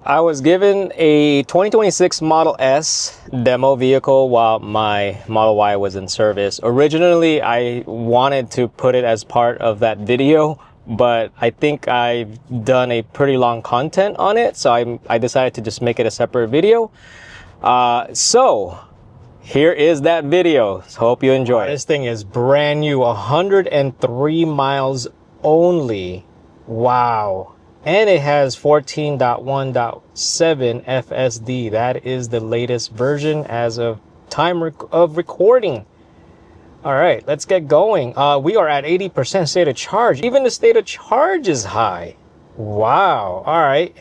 I was given a 2026 Model S demo vehicle while my Model Y was in service. Originally, I wanted to put it as part of that video, but I think I've done a pretty long content on it, so I decided to just make it a separate video. So here is that video. So hope you enjoy it. This thing is brand new, 103 miles only. Wow. And it has 14.1.7 FSD. That is the latest version as of time of recording. All right, let's get going. We are at 80% state of charge. Even the state of charge is high. Wow. All right.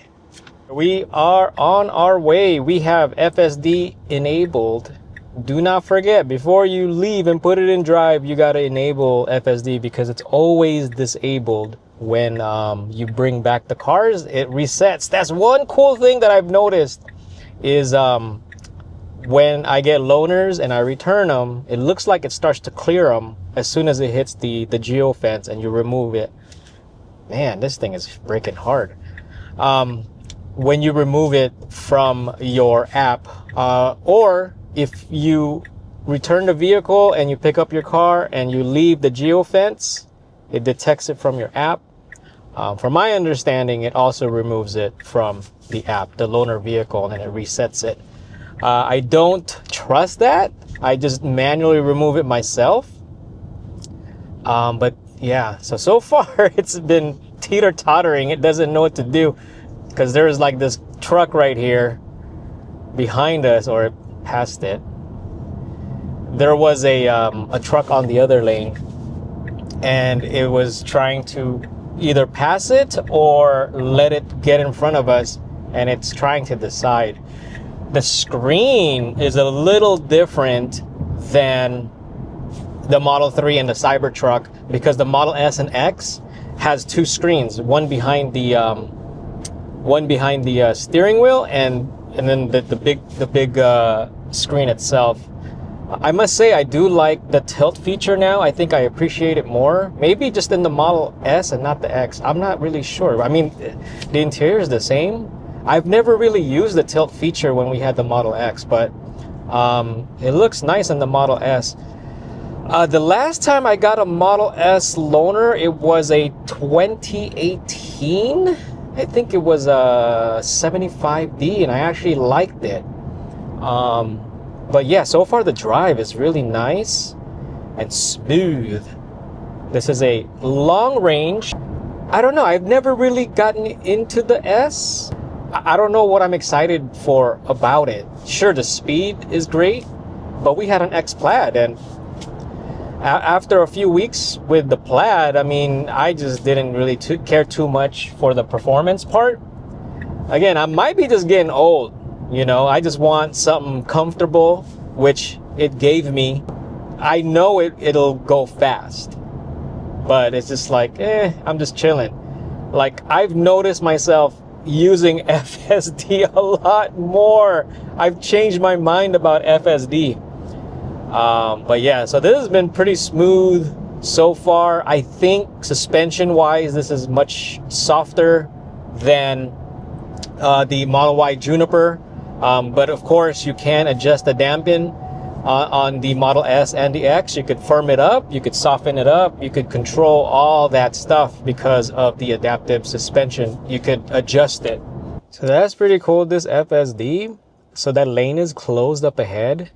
We are on our way. We have FSD enabled. Do not forget, before you leave and put it in drive, you got to enable FSD because it's always disabled. When you bring back the cars, it resets. That's one cool thing that I've noticed is when I get loaners and I return them, it looks like it starts to clear them as soon as it hits the geo fence and you remove it. Man, this thing is breaking hard. When you remove it from your app, or if you return the vehicle and you pick up your car and you leave the geo fence, it detects it from your app. From my understanding, it also removes it from the app, the loaner vehicle, and then it resets it. I don't trust that. I just manually remove it myself. But yeah, so far it's been teeter-tottering. It doesn't know what to do because there's like this truck right here behind us, or past it. There was a truck on the other lane, and it was trying to either pass it or let it get in front of us, and it's trying to decide. The screen is a little different than the Model 3 and the Cybertruck because the Model S and X has two screens, one behind the steering wheel and then the big screen itself. I must say I do like the tilt feature now. I think I appreciate it more. Maybe just in the Model S and not the X. I'm not really sure. I mean, the interior is the same. I've never really used the tilt feature when we had the Model X, but it looks nice in the Model S. The last time I got a Model S loaner, it was a 2018. I think it was a 75D, and I actually liked it. But yeah, so far the drive is really nice and smooth. This is a long range. I don't know, I've never really gotten into the S. I don't know what I'm excited for about it. Sure, the speed is great, but we had an X Plaid, and after a few weeks with the Plaid, I mean, I just didn't really care too much for the performance part. Again, I might be just getting old. You know, I just want something comfortable, which it gave me. I know it'll go fast, but it's just like, I'm just chilling. Like, I've noticed myself using FSD a lot more. I've changed my mind about FSD. But yeah, so this has been pretty smooth so far. I think suspension-wise, this is much softer than the Model Y Juniper. But of course, you can adjust the dampen on the Model S and the X. You could firm it up, you could soften it up, you could control all that stuff because of the adaptive suspension. You could adjust it. So that's pretty cool, this FSD. So that lane is closed up ahead,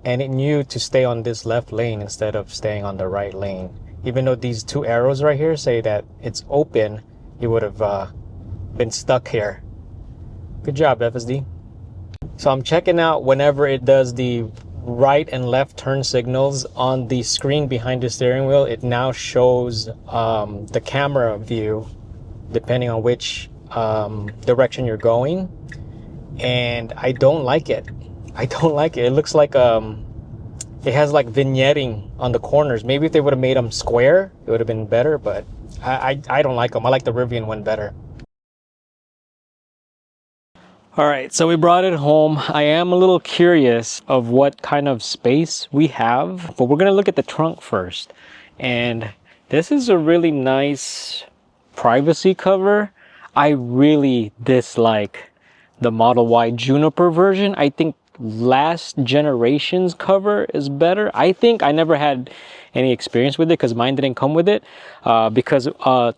and it knew to stay on this left lane instead of staying on the right lane. Even though these two arrows right here say that it's open, you would have been stuck here. Good job, FSD. So I'm checking out whenever it does the right and left turn signals on the screen behind the steering wheel. It now shows the camera view depending on which direction you're going, and I don't like it. I don't like it. It looks like it has like vignetting on the corners. Maybe if they would have made them square, it would have been better, but I don't like them. I like the Rivian one better. All right, so we brought it home. I am a little curious of what kind of space we have, but we're gonna look at the trunk first. And this is a really nice privacy cover. I really dislike the Model Y Juniper version. I think last generation's cover is better. I think I never had any experience with it because mine didn't come with it, because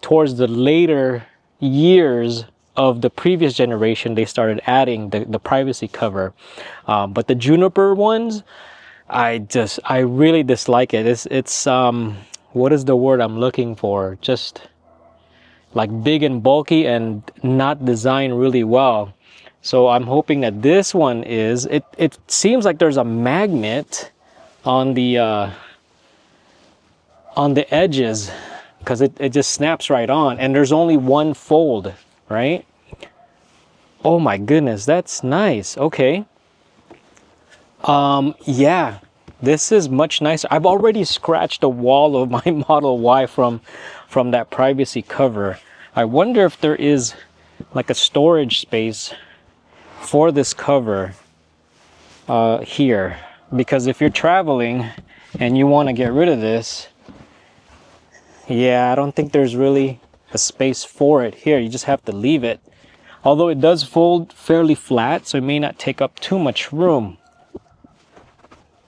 towards the later years of the previous generation they started adding the privacy cover, but the Juniper ones, I really dislike it. It's what is the word I'm looking for, just like big and bulky and not designed really well. So I'm hoping that this one is, it seems like there's a magnet on the edges, because it just snaps right on, and there's only one fold, right? Oh my goodness, that's nice. Okay. Yeah, this is much nicer. I've already scratched the wall of my Model Y from that privacy cover. I wonder if there is like a storage space for this cover here, because if you're traveling and you want to get rid of this, yeah, I don't think there's really a space for it here. You just have to leave it, although it does fold fairly flat, so it may not take up too much room.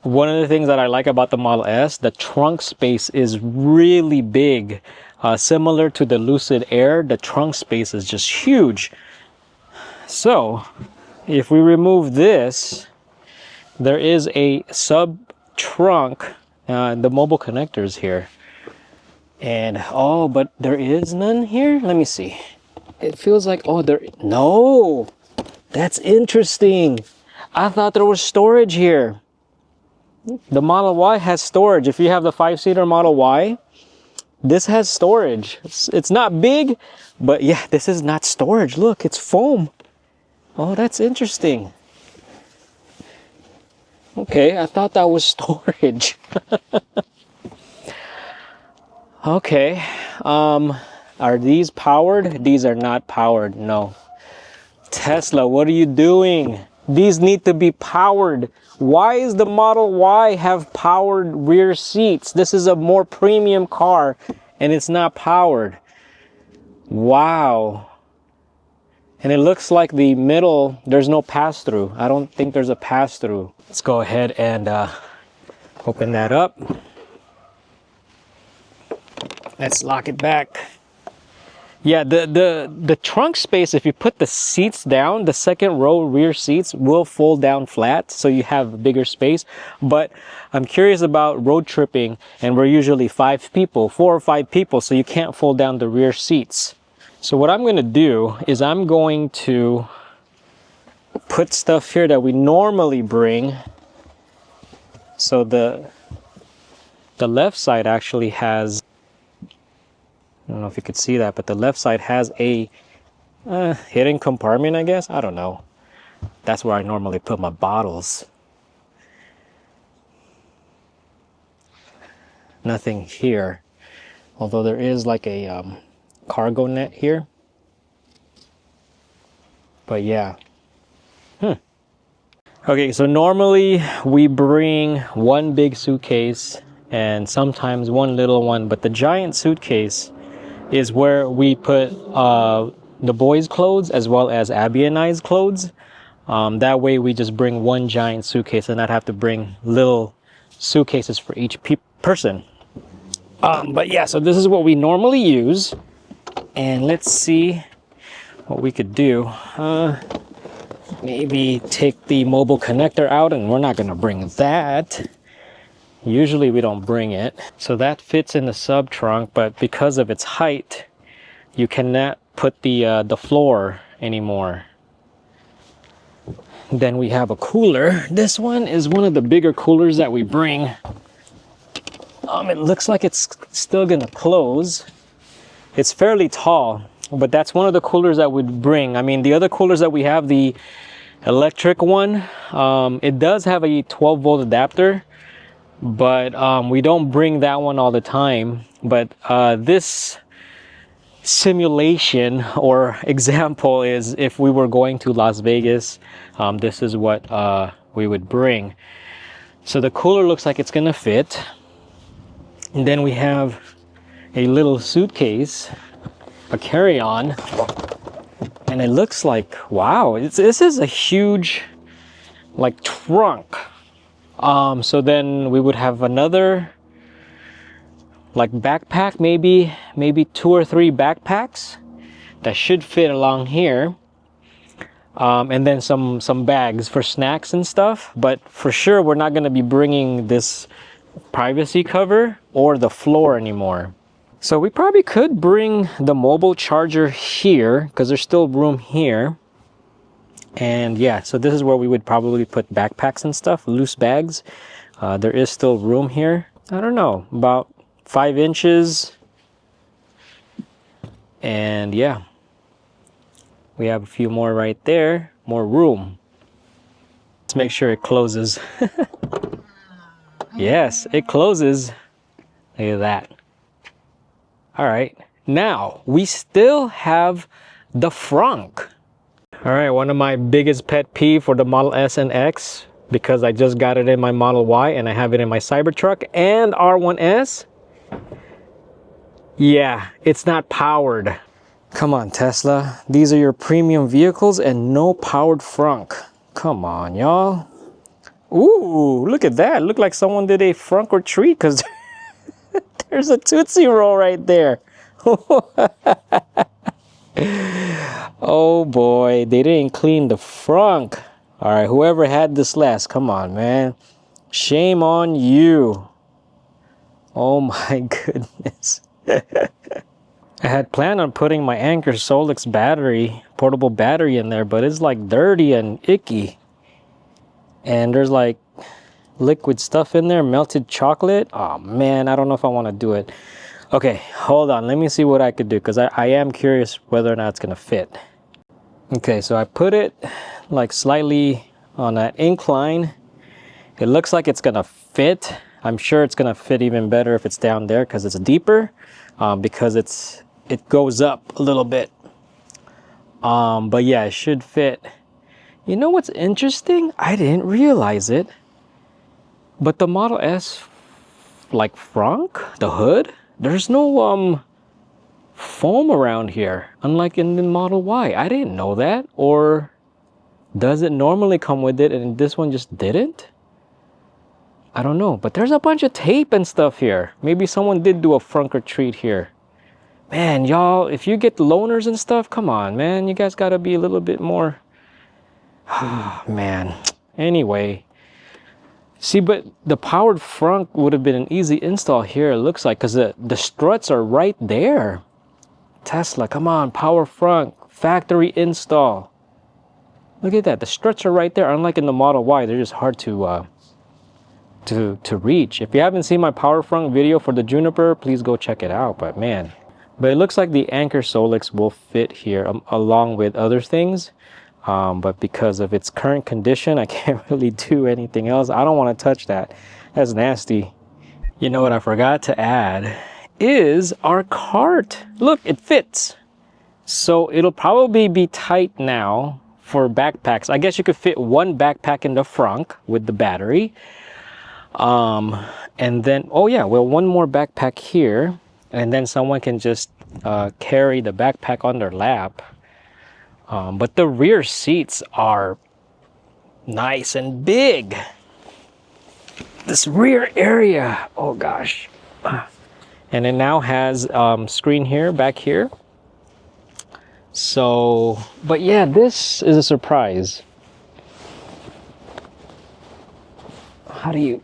One of the things that I like about the Model S, the trunk space is really big. Similar to the Lucid Air, the trunk space is just huge. So if we remove this, there is a sub trunk, the mobile connectors here, and oh, but there is none here. Let me see. It feels like, oh, no, that's interesting. I thought there was storage here. The Model Y has storage. If you have the 5-seater Model Y, this has storage. It's not big, but yeah, this is not storage. Look, it's foam. Oh, that's interesting. Okay, I thought that was storage. Okay, are these powered? These are not powered, no. Tesla, what are you doing? These need to be powered. Why is the Model Y have powered rear seats? This is a more premium car and it's not powered. Wow. And it looks like the middle, there's no pass-through. I don't think there's a pass-through. Let's go ahead and open that up. Let's lock it back. Yeah, the trunk space, if you put the seats down, the second row rear seats will fold down flat, so you have bigger space. But I'm curious about road tripping, and we're usually 5 people, 4 or 5 people, so you can't fold down the rear seats. So what I'm going to do is I'm going to put stuff here that we normally bring. So the left side actually has, I don't know if you could see that, but the left side has a hidden compartment, I guess. I don't know. That's where I normally put my bottles. Nothing here, although there is like a cargo net here. But yeah. Okay, so normally we bring one big suitcase and sometimes one little one, but the giant suitcase is where we put the boys' clothes as well as Abby and I's clothes. That way we just bring one giant suitcase and not have to bring little suitcases for each person. But yeah, so this is what we normally use. And let's see what we could do. Maybe take the mobile connector out, and we're not going to bring that. Usually we don't bring it. So that fits in the sub trunk, but because of its height, you cannot put the floor anymore. Then we have a cooler. This one is one of the bigger coolers that we bring. It looks like it's still gonna close. It's fairly tall, but that's one of the coolers that we'd bring. I mean, the other coolers that we have, the electric one, it does have a 12-volt adapter, but we don't bring that one all the time. But this simulation or example is if we were going to Las Vegas, this is what we would bring. So the cooler looks like it's gonna fit. And then we have a little suitcase, a carry-on, And it looks like, wow, this is a huge like trunk. So then we would have another like backpack, maybe 2 or 3 backpacks that should fit along here. And then some bags for snacks and stuff. But for sure, we're not going to be bringing this privacy cover or the floor anymore. So we probably could bring the mobile charger here because there's still room here. And yeah, so this is where we would probably put backpacks and stuff, loose bags. There is still room here. I don't know, about 5 inches. And yeah, we have a few more right there, more room. Let's make sure it closes. Yes, it closes. Look at that. All right, now we still have the Frunk. All right, one of my biggest pet peeve for the Model S and X, because I just got it in my Model Y and I have it in my Cybertruck and R1S. Yeah, it's not powered. Come on, Tesla. These are your premium vehicles and no powered Frunk. Come on, y'all. Ooh, look at that. Look like someone did a Frunk or treat because there's a Tootsie Roll right there. Oh boy, they didn't clean the Frunk. All right, whoever had this last, come on, man. Shame on you. Oh my goodness. I had planned on putting my Anker Solix battery, portable battery in there, but it's like dirty and icky. And there's like liquid stuff in there, melted chocolate. Oh man, I don't know if I want to do it. Okay, hold on. Let me see what I could do because I am curious whether or not it's going to fit. Okay, so I put it like slightly on that incline. It looks like it's going to fit. I'm sure it's going to fit even better if it's down there because it's deeper, because it goes up a little bit. But yeah, it should fit. You know what's interesting? I didn't realize it. But the Model S, like Frunk, the hood, there's no foam around here, unlike in the Model Y. I didn't know that. Or does it normally come with it and this one just didn't? I don't know, but there's a bunch of tape and stuff here. Maybe someone did do a Frunk or treat here. Man, y'all, if you get loaners and stuff, come on, man. You guys got to be a little bit more... man. Anyway. See, but the powered Frunk would have been an easy install here, it looks like, because the struts are right there. Tesla, come on, power Frunk, factory install. Look at that, the struts are right there, unlike in the Model Y, they're just hard to reach. If you haven't seen my power Frunk video for the Juniper, please go check it out, but man. But it looks like the Anker Solix will fit here, along with other things. But because of its current condition, I can't really do anything else. I don't want to touch that. That's nasty. You know what I forgot to add is our cart. Look, it fits. So it'll probably be tight now for backpacks. I guess you could fit one backpack in the Frunk with the battery. And then, oh yeah, well, one more backpack here. And then someone can just carry the backpack on their lap. But the rear seats are nice and big. This rear area, oh gosh. And it now has screen here, back here. So, but yeah, this is a surprise. How do you...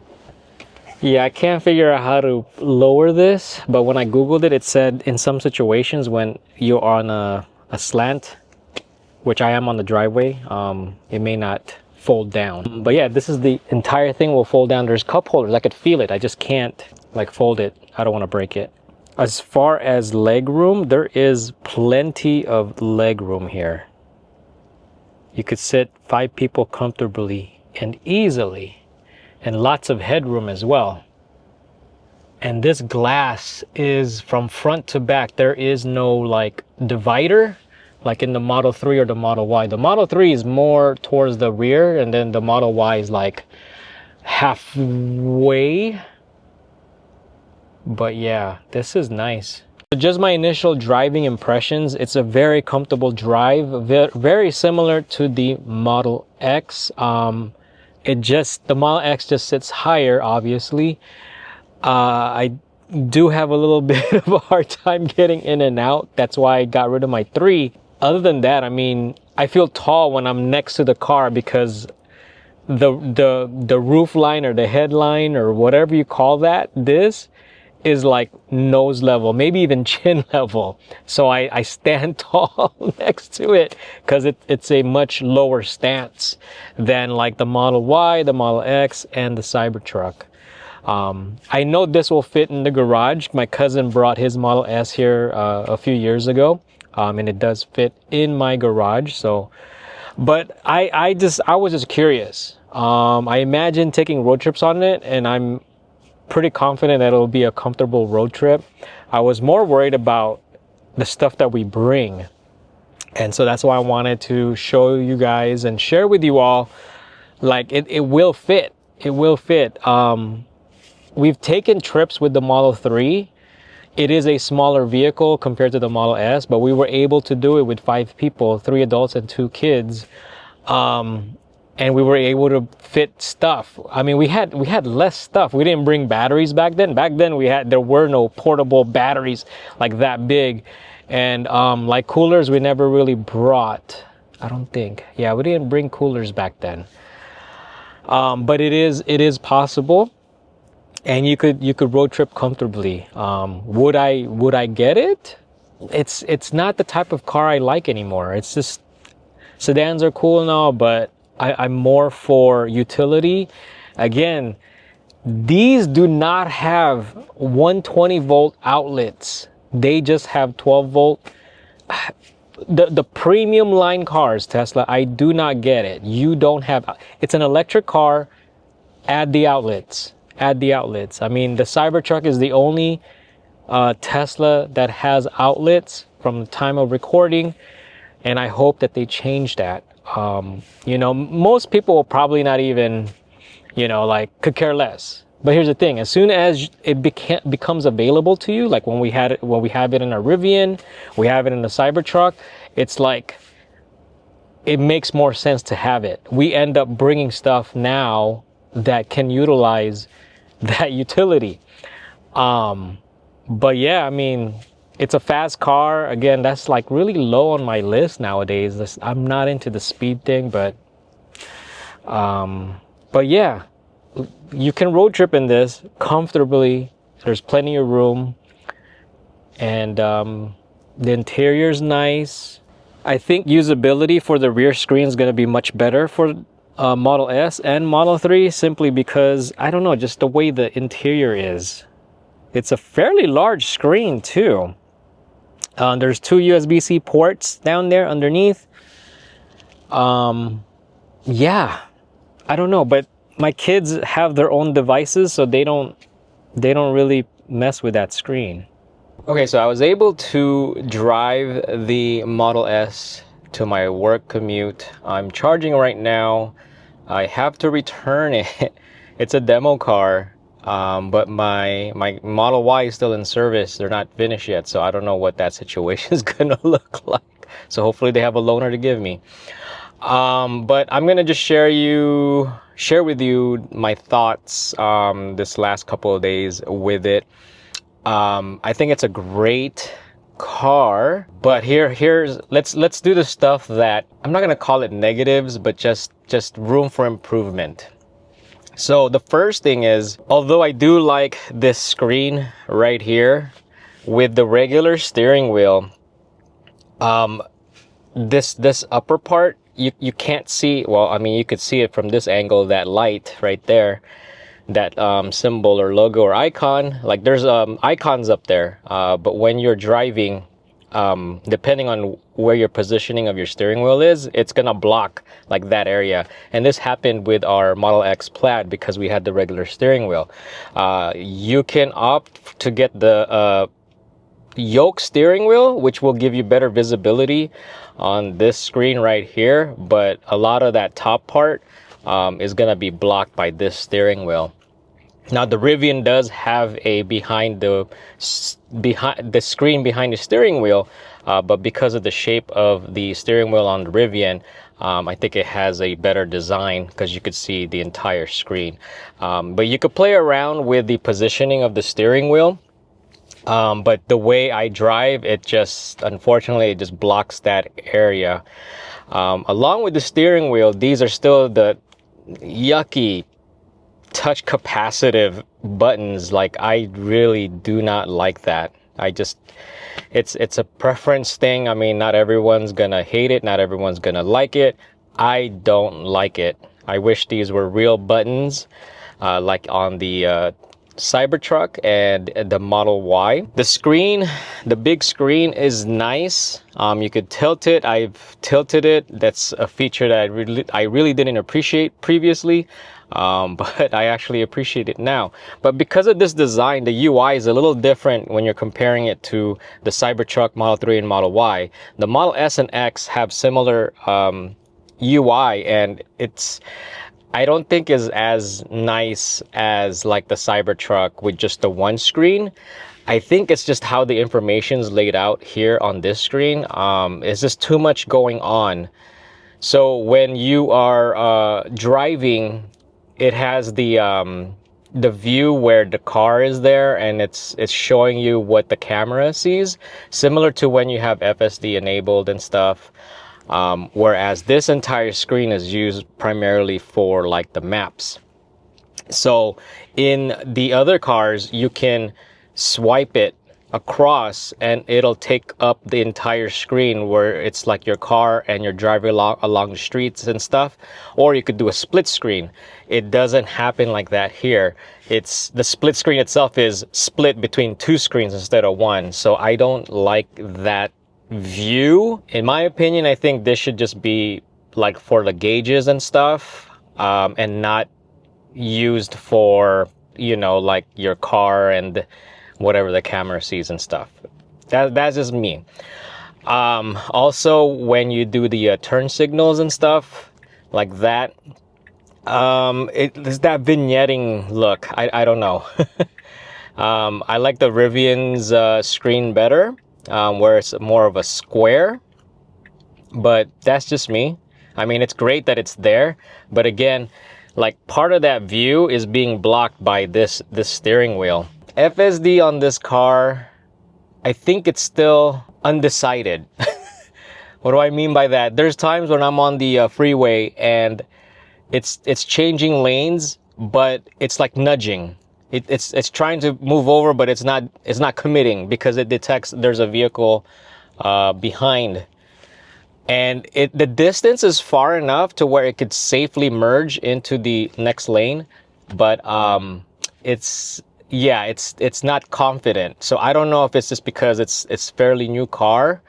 Yeah, I can't figure out how to lower this, but when I Googled it, it said in some situations when you're on a slant, which I am on the driveway, it may not fold down. But yeah, this is the entire thing will fold down. There's cup holders. I could feel it. I just can't like fold it. I don't want to break it. As far as leg room, there is plenty of leg room here. You could sit 5 people comfortably and easily, and lots of headroom as well. And this glass is from front to back. There is no like divider like in the Model 3 or the Model Y. The Model 3 is more towards the rear, and then the Model Y is like halfway. But yeah, this is nice. Just my initial driving impressions, it's a very comfortable drive, very similar to the Model X. The Model X just sits higher, obviously. I do have a little bit of a hard time getting in and out. That's why I got rid of my 3. Other than that, I mean, I feel tall when I'm next to the car because the roof line or the headline or whatever you call that, this is like nose level, maybe even chin level. So I stand tall next to it because it's a much lower stance than like the Model Y, the Model X, and the Cybertruck. I know this will fit in the garage. My cousin brought his Model S here a few years ago, and it does fit in my garage. So, but I was just curious. I imagine taking road trips on it, and I'm pretty confident that it'll be a comfortable road trip. I was more worried about the stuff that we bring, and so that's why I wanted to show you guys and share with you all, like it will fit. It will fit. We've taken trips with the Model 3. It is a smaller vehicle compared to the Model S, but we were able to do it with 5 people, 3 adults and 2 kids. And we were able to fit stuff. I mean, we had less stuff. We didn't bring batteries back then. Back then there were no portable batteries like that big. And like coolers, we never really brought, I don't think. Yeah, we didn't bring coolers back then. But it is possible. And you could road trip comfortably. Would I get it? It's not the type of car I like anymore. It's just, sedans are cool and all, but I'm more for utility. Again, these do not have 120 volt outlets. They just have 12 volt. The premium line cars, Tesla, I do not get it. You don't have, it's an electric car, add the outlets. Add the outlets. I mean, the Cybertruck is the only Tesla that has outlets from the time of recording, and I hope that they change that. You know, most people will probably not even, you know, like could care less. But here's the thing: as soon as it becomes available to you, like when we have it in our Rivian, we have it in the Cybertruck, it's like it makes more sense to have it. We end up bringing stuff now that can utilize that utility. But yeah, I mean, it's a fast car. Again, that's like really low on my list nowadays. I'm not into the speed thing, but yeah, you can road trip in this comfortably. There's plenty of room, and the interior's nice. I think usability for the rear screen is going to be much better for Model S and Model 3, simply because, I don't know, just the way the interior is. It's a fairly large screen too. There's 2 USB-C ports down there underneath. Yeah, I don't know, but my kids have their own devices, so they don't really mess with that screen. Okay, so I was able to drive the Model S to my work commute. I'm charging right now. I have to return it. It's a demo car, but my Model Y is still in service. They're not finished yet, so I don't know what that situation is gonna look like. So hopefully they have a loaner to give me. But I'm gonna just share with you my thoughts this last couple of days with it. I think it's a great car, but let's do the stuff that I'm not gonna call it negatives, but just room for improvement. So the first thing is, although I do like this screen right here with the regular steering wheel, this upper part you can't see. Well, I mean, you could see it from this angle, that light right there, that symbol or logo or icon. Like there's icons up there, but when you're driving, depending on where your positioning of your steering wheel is, it's gonna block like that area. And this happened with our Model X Plaid because we had the regular steering wheel. You can opt to get the yoke steering wheel, which will give you better visibility on this screen right here, but a lot of that top part is gonna be blocked by this steering wheel. Now the Rivian does have a behind the screen behind the steering wheel, but because of the shape of the steering wheel on the Rivian, I think it has a better design because you could see the entire screen. But you could play around with the positioning of the steering wheel. But the way I drive, it just, unfortunately, it just blocks that area. Along with the steering wheel, these are still the yucky touch capacitive buttons. Like, I really do not like that. It's a preference thing. I mean, not everyone's gonna hate it, not everyone's gonna like it. I don't like it. I wish these were real buttons, like on the Cybertruck and the Model Y. The screen, the big screen is nice. You could tilt it. I've tilted it. That's a feature that I really didn't appreciate previously, but I actually appreciate it now. But because of this design, the UI is a little different when you're comparing it to the Cybertruck, Model 3, and Model Y. The Model S and X have similar UI, and I don't think is as nice as like the Cybertruck with just the one screen. I think it's just how the information's laid out here on this screen. It's just too much going on. So when you are driving, it has the view where the car is there, and it's showing you what the camera sees, similar to when you have FSD enabled and stuff. Whereas this entire screen is used primarily for like the maps. So in the other cars, you can swipe it across and it'll take up the entire screen, where it's like your car and you're driving along the streets and stuff. Or you could do a split screen. It doesn't happen like that here. It's the split screen itself is split between two screens instead of one. So I don't like that view. In my opinion, I think this should just be like for the gauges and stuff, and not used for, you know, like your car and whatever the camera sees and stuff. That's just me. Also, when you do the turn signals and stuff like that, it's that vignetting look. I don't know. I like the Rivian's screen better, where it's more of a square, but that's just me. I mean, it's great that it's there, but again, like part of that view is being blocked by this steering wheel. FSD on this car, I think it's still undecided. What do I mean by that? There's times when I'm on the freeway and it's changing lanes, but it's like nudging. It's trying to move over, but it's not committing because it detects there's a vehicle behind. And the distance is far enough to where it could safely merge into the next lane, but it's not confident. So I don't know if it's just because it's fairly new car,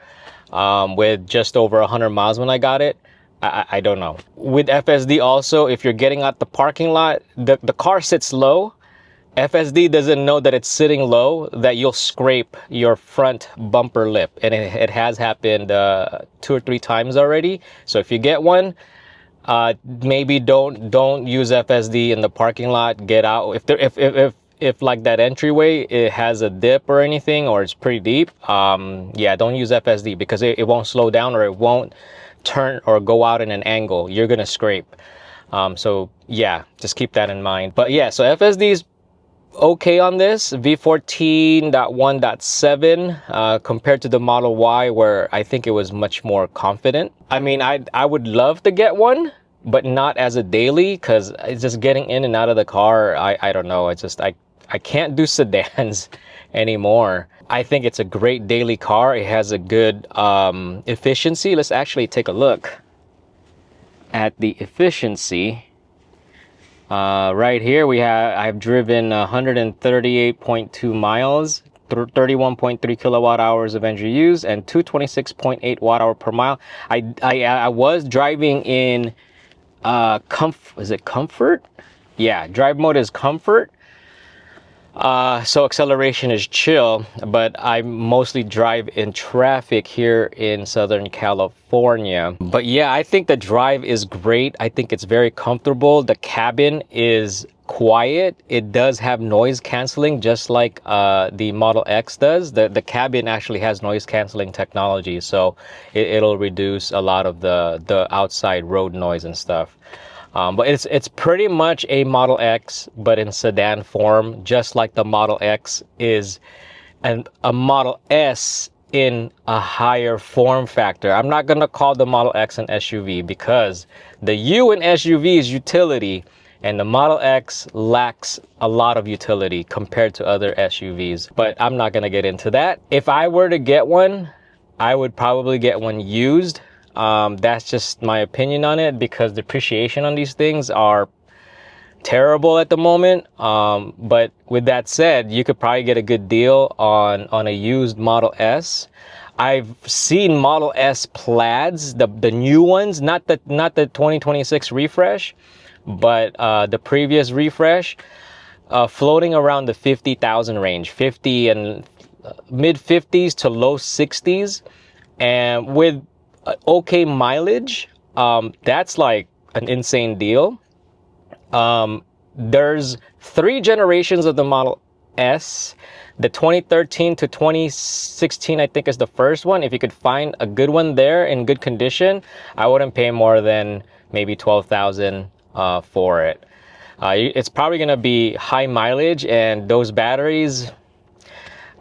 with just over 100 miles when I got it. I don't know. With FSD also, if you're getting out the parking lot, the car sits low. FSD doesn't know that it's sitting low, that you'll scrape your front bumper lip, and it has happened 2 or 3 times already. So if you get one, maybe don't use FSD in the parking lot. Get out if like that entryway it has a dip or anything, or it's pretty deep. Yeah, don't use FSD because it won't slow down, or it won't turn or go out in an angle. You're gonna scrape. So yeah, just keep that in mind. But yeah, so FSD's okay on this V14.1.7 compared to the Model Y, where I think it was much more confident. I mean, I would love to get one, but not as a daily, because it's just getting in and out of the car. I don't know. It's just I can't do sedans anymore. I think it's a great daily car. It has a good efficiency. Let's actually take a look at the efficiency. Right here I've driven 138.2 miles, 31.3 kilowatt hours of energy used, and 226.8 watt hour per mile. I was driving in is it comfort? Yeah, drive mode is comfort. So acceleration is chill, but I mostly drive in traffic here in Southern California. But yeah, I think the drive is great. I think it's very comfortable. The cabin is quiet. It does have noise canceling, just like the Model X does. The cabin actually has noise canceling technology, so it'll reduce a lot of the outside road noise and stuff. But it's pretty much a Model X, but in sedan form, just like the Model X is a Model S in a higher form factor. I'm not going to call the Model X an SUV because the U in SUV is utility, and the Model X lacks a lot of utility compared to other SUVs. But I'm not going to get into that. If I were to get one, I would probably get one used. That's just my opinion on it, because depreciation on these things are terrible at the moment. But with that said, you could probably get a good deal on a used Model S. I've seen Model S plaids, the new ones, not the 2026 refresh, but the previous refresh, floating around the 50,000 range, 50 and mid 50s to low 60s, and with okay mileage. That's like an insane deal. There's 3 generations of the Model S. The 2013 to 2016, I think, is the first one. If you could find a good one there in good condition, I wouldn't pay more than maybe $12,000 for it. It's probably going to be high mileage, and those batteries,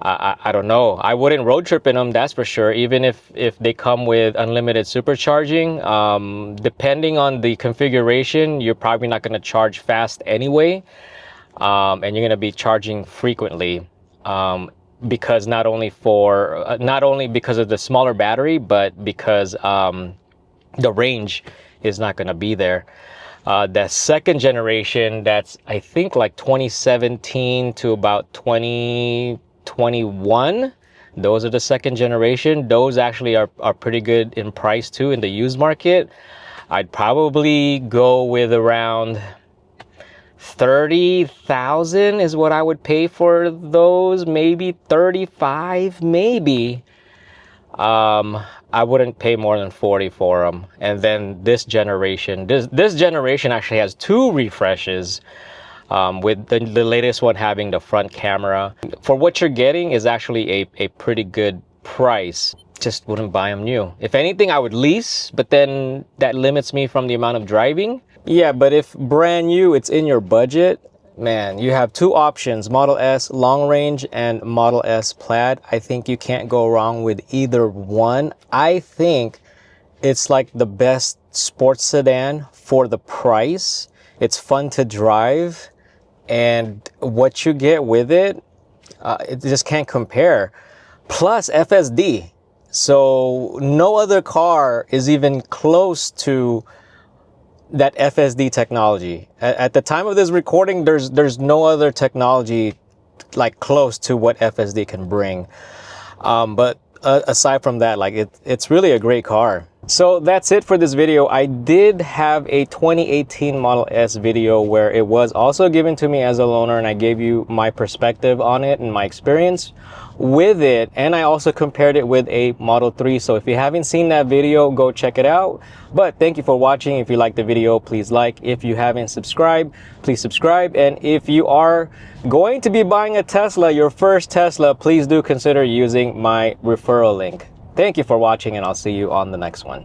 I don't know. I wouldn't road trip in them, that's for sure. Even if they come with unlimited supercharging, depending on the configuration, you're probably not going to charge fast anyway, and you're going to be charging frequently, because not only because of the smaller battery, but because the range is not going to be there. The second generation, that's I think like 2017 to about 2021, those are the second generation. Those actually are pretty good in price too in the used market. I'd probably go with around 30,000 is what I would pay for those, maybe 35, maybe. I wouldn't pay more than 40 for them. And then this generation actually has 2 refreshes, with the latest one having the front camera. For what you're getting is actually a pretty good price. Just wouldn't buy them new. If anything, I would lease, but then that limits me from the amount of driving. Yeah, but if brand new, it's in your budget, man, you have 2 options, Model S long range and Model S plaid. I think you can't go wrong with either one. I think it's like the best sports sedan for the price. It's fun to drive, and what you get with it, it just can't compare. Plus FSD. So no other car is even close to that FSD technology. At the time of this recording, there's no other technology like close to what FSD can bring. But aside from that, like it's really a great car. So that's it for this video. I did have a 2018 Model S video where it was also given to me as a loaner, and I gave you my perspective on it and my experience with it, and I also compared it with a Model 3. So if you haven't seen that video, go check it out. But thank you for watching. If you liked the video, please like. If you haven't subscribed, please subscribe. And if you are going to be buying a Tesla, your first Tesla, please do consider using my referral link. Thank you for watching, and I'll see you on the next one.